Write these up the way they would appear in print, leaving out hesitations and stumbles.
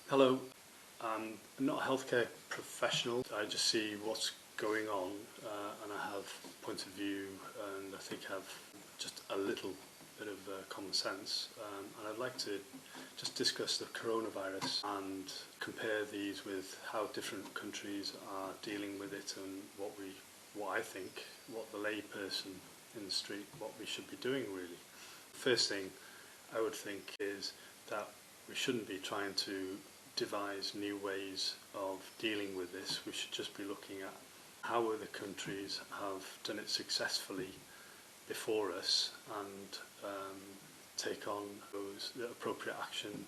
Hello, I'm not a healthcare professional. I just see what's going on and I have a point of view and I think I have just a little bit of common sense. And I'd like to just discuss the coronavirus and compare these with how different countries are dealing with it and what I think, what the layperson in the street, what we should be doing really. First thing I would think is that we shouldn't be trying to devise new ways of dealing with this. We should just be looking at how other countries have done it successfully before us and take on the appropriate action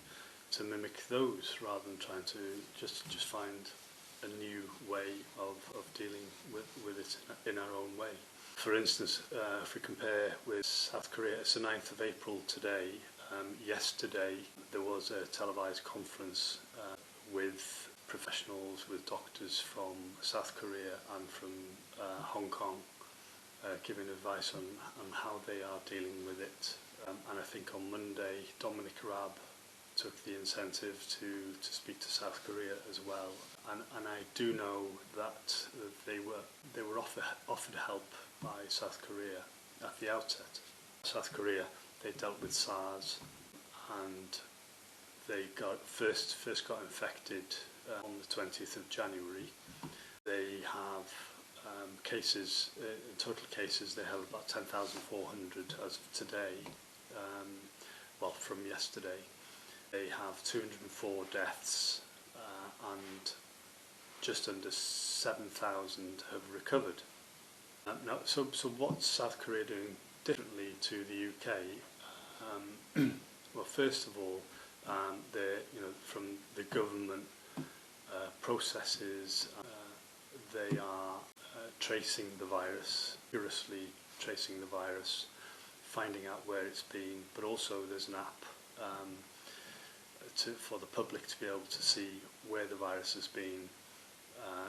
to mimic those rather than trying to just find a new way of dealing with it in our own way. For instance, if we compare with South Korea, it's the 9th of April today. Yesterday there was a televised conference with professionals, with doctors from South Korea and from Hong Kong, giving advice on how they are dealing with it. And I think on Monday, Dominic Raab took the incentive to speak to South Korea as well. And I do know that they were offered help by South Korea at the outset. South Korea, they dealt with SARS and they first got infected on the 20th of January. They have cases, in total cases they have about 10,400 as of today, from yesterday. They have 204 deaths and just under 7,000 have recovered. So what's South Korea doing differently to the UK? Well, first of all, from the government processes, they are tracing the virus, rigorously tracing the virus, finding out where it's been, but also there's an app for the public to be able to see where the virus has been,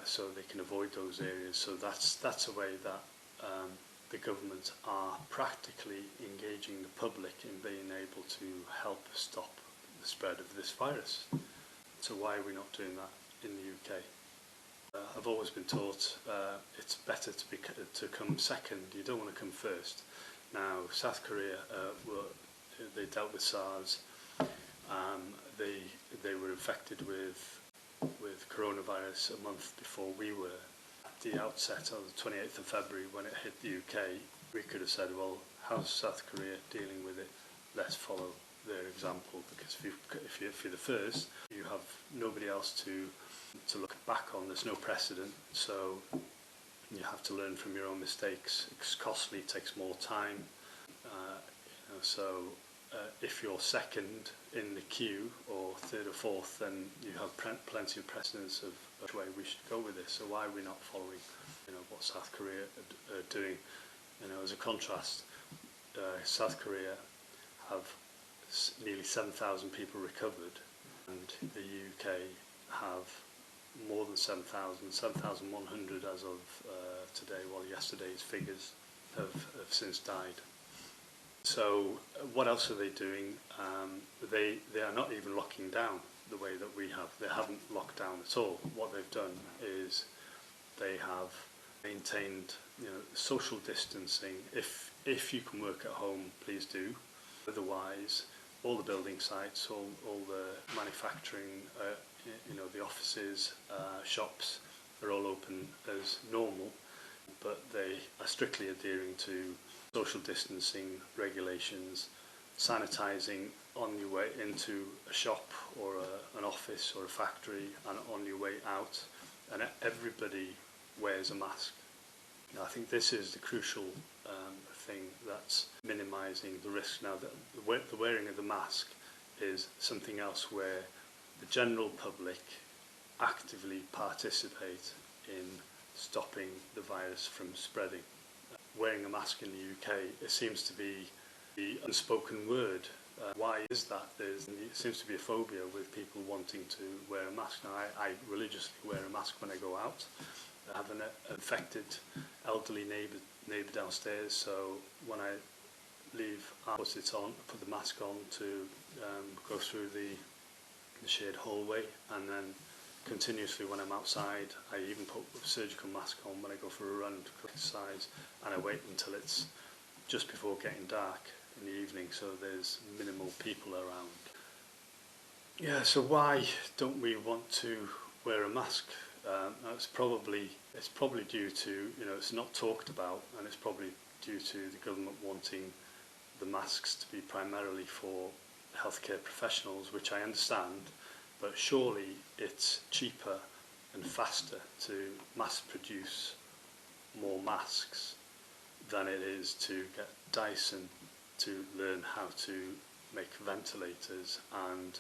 so they can avoid those areas. So that's a way that the government are practically engaging the public in being able to help stop the spread of this virus. So why are we not doing that in the UK? I've always been taught it's better to come second. You don't want to come first. Now, South Korea, they dealt with SARS. They were infected with coronavirus a month before we were. At the outset on the 28th of February, when it hit the UK, we could have said, well, how's South Korea dealing with it? Let's follow their example, because if you're the first, you have nobody else to look back on. There's no precedent, so you have to learn from your own mistakes. It's costly, it takes more time. If you're second in the queue or third or fourth, then you have plenty of precedents of which way we should go with this. So why are we not following, what South Korea are doing? As a contrast, South Korea have nearly 7,000 people recovered, and the UK have more than 7,100 as of today, while yesterday's figures have since died. So what else are they doing? They are not even locking down the way that we have. They haven't locked down at all. What they've done is they have maintained social distancing. If you can work at home, please do. Otherwise, all the building sites, all the manufacturing, the offices, shops are all open as normal, but they are strictly adhering to social distancing regulations, sanitising on your way into a shop or an office or a factory and on your way out, and everybody wears a mask. Now, I think this is the crucial thing that's minimising the risk. Now, the wearing of the mask is something else where the general public actively participate in stopping the virus from spreading. Wearing a mask in the UK, it seems to be the unspoken word. Why is that? There seems to be a phobia with people wanting to wear a mask. Now, I religiously wear a mask when I go out. I have an infected elderly neighbour downstairs, so when I leave, I put the mask on to go through the shared hallway, and then continuously when I'm outside I even put a surgical mask on when I go for a run to exercise, and I wait until it's just before getting dark in the evening so there's minimal people around. Yeah, so why don't we want to wear a mask? It's probably due to, it's not talked about, and it's probably due to the government wanting the masks to be primarily for healthcare professionals, which I understand, but surely it's cheaper and faster to mass produce more masks than it is to get Dyson to learn how to make ventilators, and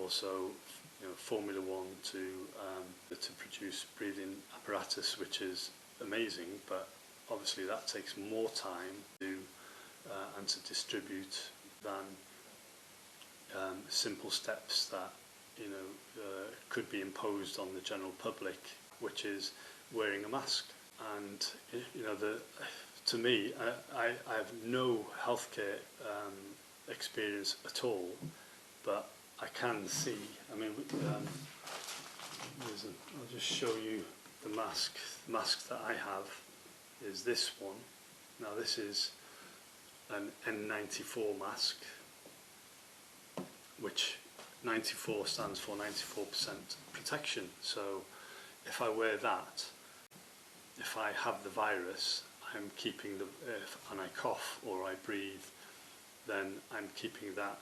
also Formula One to produce breathing apparatus, which is amazing, but obviously that takes more time to and to distribute than simple steps that could be imposed on the general public, which is wearing a mask. And to me, I have no healthcare experience at all, but I can see. I'll just show you the mask. The mask that I have is this one. Now this is an N94 mask, which 94 stands for 94% protection. So if I wear that, if I have the virus, I'm keeping and I cough or I breathe, then I'm keeping that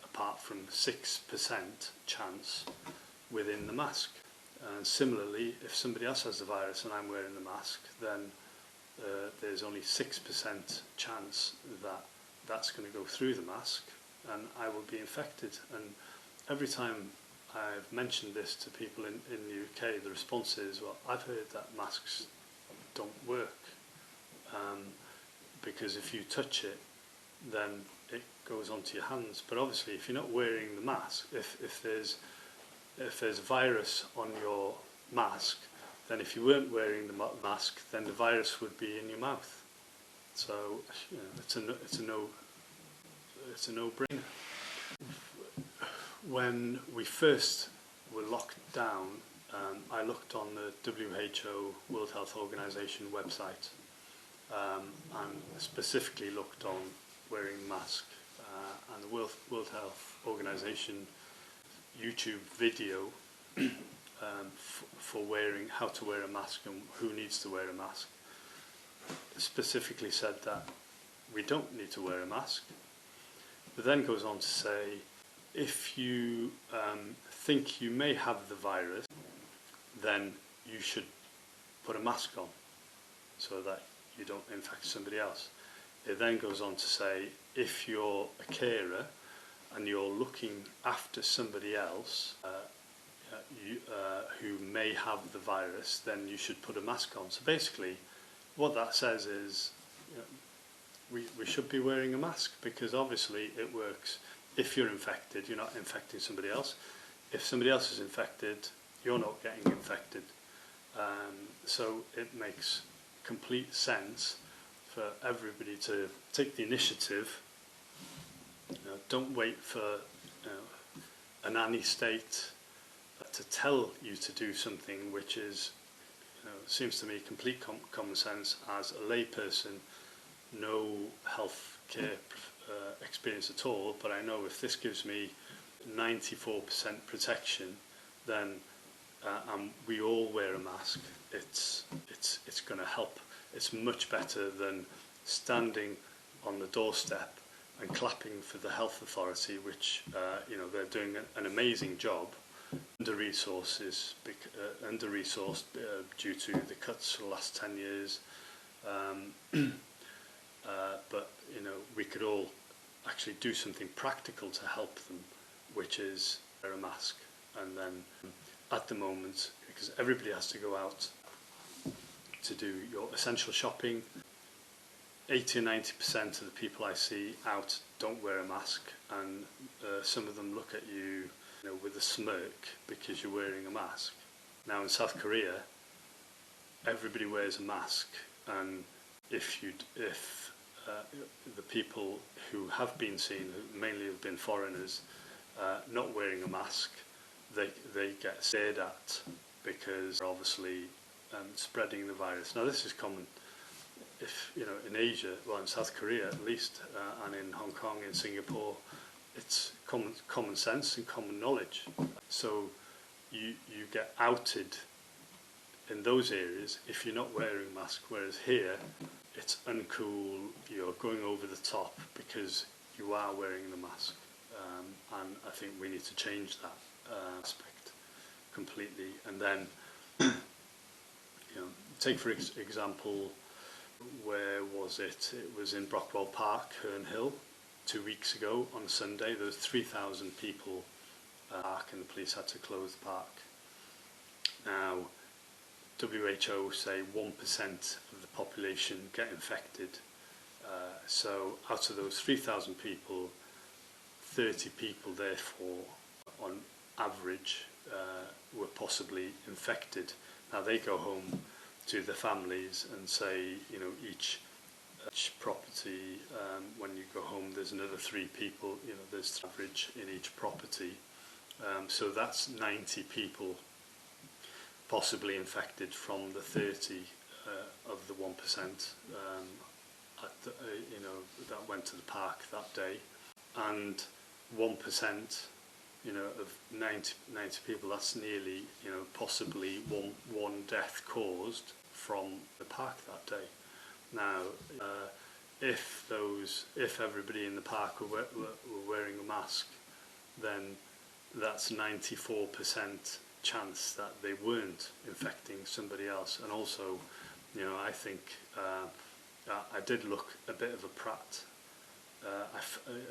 apart from 6% chance within the mask. And similarly, if somebody else has the virus and I'm wearing the mask, then there's only 6% chance that that's going to go through the mask and I will be infected. And every time I've mentioned this to people in the UK, the response is, well, I've heard that masks don't work, because if you touch it, then it goes onto your hands. But obviously, if you're not wearing the mask, if there's a virus on your mask, then if you weren't wearing the mask, then the virus would be in your mouth. So it's a no-brainer. When we first were locked down, I looked on the WHO, World Health Organization website, and specifically looked on wearing a mask, and the World Health Organization YouTube video for how to wear a mask and who needs to wear a mask specifically said that we don't need to wear a mask, but then goes on to say, if you think you may have the virus, then you should put a mask on so that you don't infect somebody else. It then goes on to say, if you're a carer and you're looking after somebody else who may have the virus, then you should put a mask on. So basically, what that says is, we should be wearing a mask, because obviously it works. If you're infected, you're not infecting somebody else. If somebody else is infected, you're not getting infected. So it makes complete sense for everybody to take the initiative. Don't wait for a nanny state to tell you to do something which is, seems to me complete common sense. As a layperson, no healthcare experience at all, but I know if this gives me 94% protection, then and we all wear a mask, it's going to help. It's much better than standing on the doorstep and clapping for the health authority, which they're doing an amazing job. Under-resourced due to the cuts for the last 10 years, but we could all actually do something practical to help them, which is wear a mask. And then at the moment, because everybody has to go out to do your essential shopping, 80 or 90% of the people I see out don't wear a mask, and some of them look at you, with a smirk because you're wearing a mask. Now in South Korea, everybody wears a mask, and if the people who have been seen, who mainly have been foreigners, not wearing a mask, they get stared at because they're obviously spreading the virus. Now this is common, if you know, in Asia, well in South Korea at least, and in Hong Kong, in Singapore, it's common sense and common knowledge. So you get outed in those areas if you're not wearing a mask, whereas here it's uncool, you're going over the top because you are wearing the mask. And I think we need to change that aspect completely. And then, you know, take for example, where was it? It was in Brockwell Park, Herne Hill, 2 weeks ago on a Sunday. There was 3,000 people and the police had to close the park. Now, WHO say 1% of the population get infected. So out of those 3,000 people, 30 people therefore on average were possibly infected. Now they go home to their families and say, you know, each property, when you go home there's another 3 people, you know, there's average in each property. So that's 90 people possibly infected from the 30 of the 1% you know, that went to the park that day. And 1%, you know, of 90 people, that's nearly, you know, possibly one death caused from the park that day. Now, if everybody in the park were wearing a mask, then that's 94% chance that they weren't infecting somebody else. And also, you know, I think I did look a bit of a prat.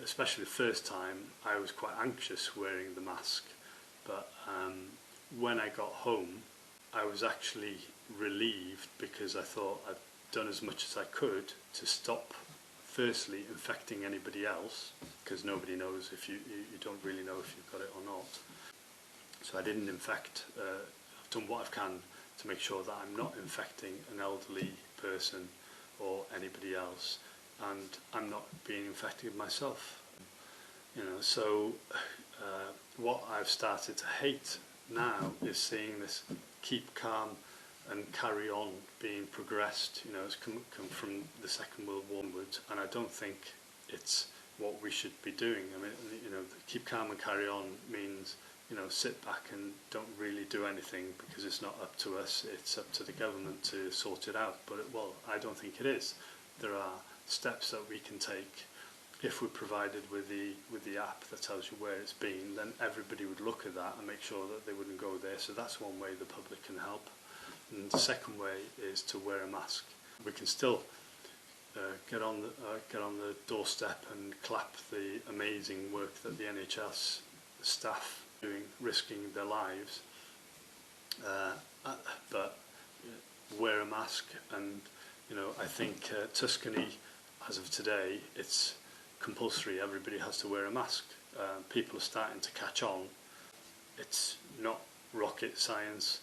Especially the first time, I was quite anxious wearing the mask, but when I got home I was actually relieved because I thought I'd done as much as I could to stop firstly infecting anybody else, because nobody knows if you don't really know if you've got it or not. So I didn't infect. I've done what I can to make sure that I'm not infecting an elderly person or anybody else, and I'm not being infected myself. You know, so what I've started to hate now is seeing this keep calm and carry on being progressed. You know, it's come from the Second World War onwards, and I don't think it's what we should be doing. I mean, you know, keep calm and carry on means, you know, sit back and don't really do anything because it's not up to us, it's up to the government to sort it out. But well, I don't think it is. There are steps that we can take. If we're provided with the app that tells you where it's been, then everybody would look at that and make sure that they wouldn't go there. So that's one way the public can help. And the second way is to wear a mask. We can still get on the doorstep and clap the amazing work that the NHS staff doing, risking their lives, but wear a mask. And you know, I think Tuscany, as of today, it's compulsory. Everybody has to wear a mask. People are starting to catch on. It's not rocket science.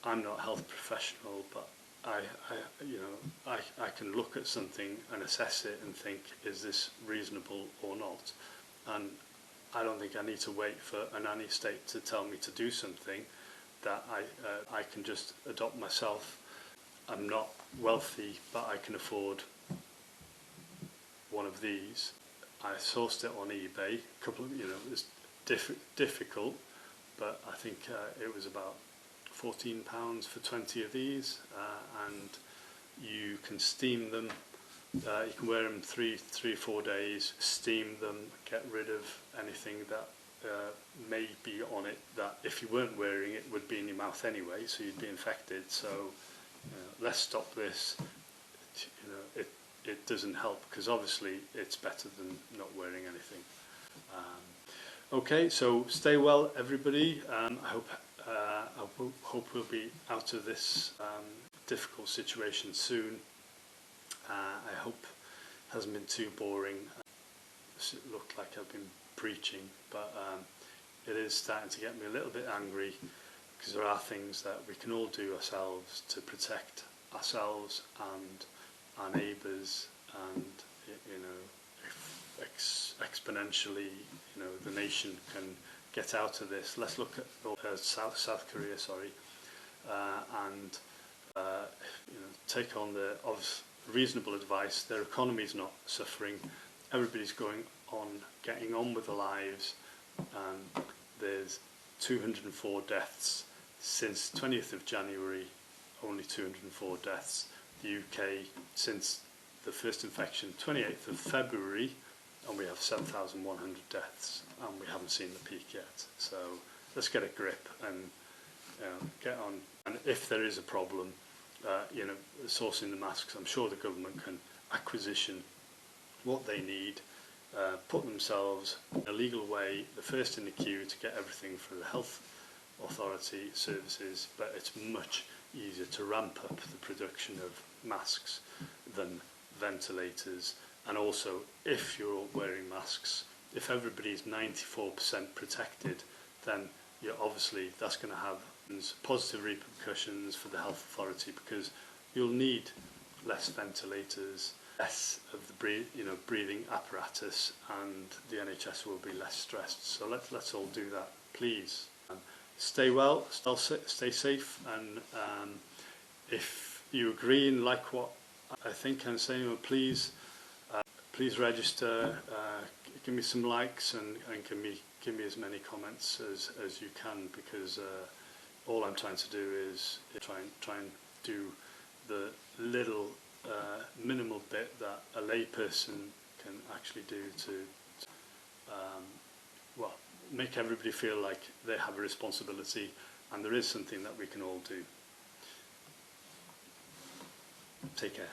I'm not a health professional, but I can look at something and assess it and think, is this reasonable or not? And I don't think I need to wait for a nanny state to tell me to do something that I can just adopt myself. I'm not wealthy, but I can afford one of these. I sourced it on eBay. It's difficult, but I think it was about £14 for 20 of these, and you can steam them. You can wear them 3 or 4 days, steam them, get rid of anything that may be on it that if you weren't wearing it would be in your mouth anyway, so you'd be infected. So let's stop this. It doesn't help, because obviously it's better than not wearing anything. Okay, so stay well, everybody. I hope we'll be out of this difficult situation soon. I hope it hasn't been too boring. It looked like I've been preaching, but it is starting to get me a little bit angry, because there are things that we can all do ourselves to protect ourselves and our neighbours, and exponentially, the nation can get out of this. Let's look at South Korea, sorry, and take on the reasonable advice. Their economy is not suffering. Everybody's going on, getting on with their lives. There's 204 deaths since 20th of January. Only 204 deaths. The UK since the first infection, 28th of February, and we have 7,100 deaths, and we haven't seen the peak yet. So let's get a grip and get on. And if there is a problem, sourcing the masks, I'm sure the government can acquisition what they need, put themselves in a legal way, the first in the queue to get everything for the health authority services, but it's much easier to ramp up the production of masks than ventilators. And also, if you're all wearing masks, if everybody's 94% protected, then obviously that's going to have positive repercussions for the health authority, because you'll need less ventilators, less of the breathing apparatus, and the NHS will be less stressed. So let's all do that, please. Stay well, stay safe, and if you agree and like what I think I'm saying, please register, give me some likes, and give me as many comments as you can, because all I'm trying to do is try and do the little minimal bit that a layperson can actually do to make everybody feel like they have a responsibility, and there is something that we can all do. Take care.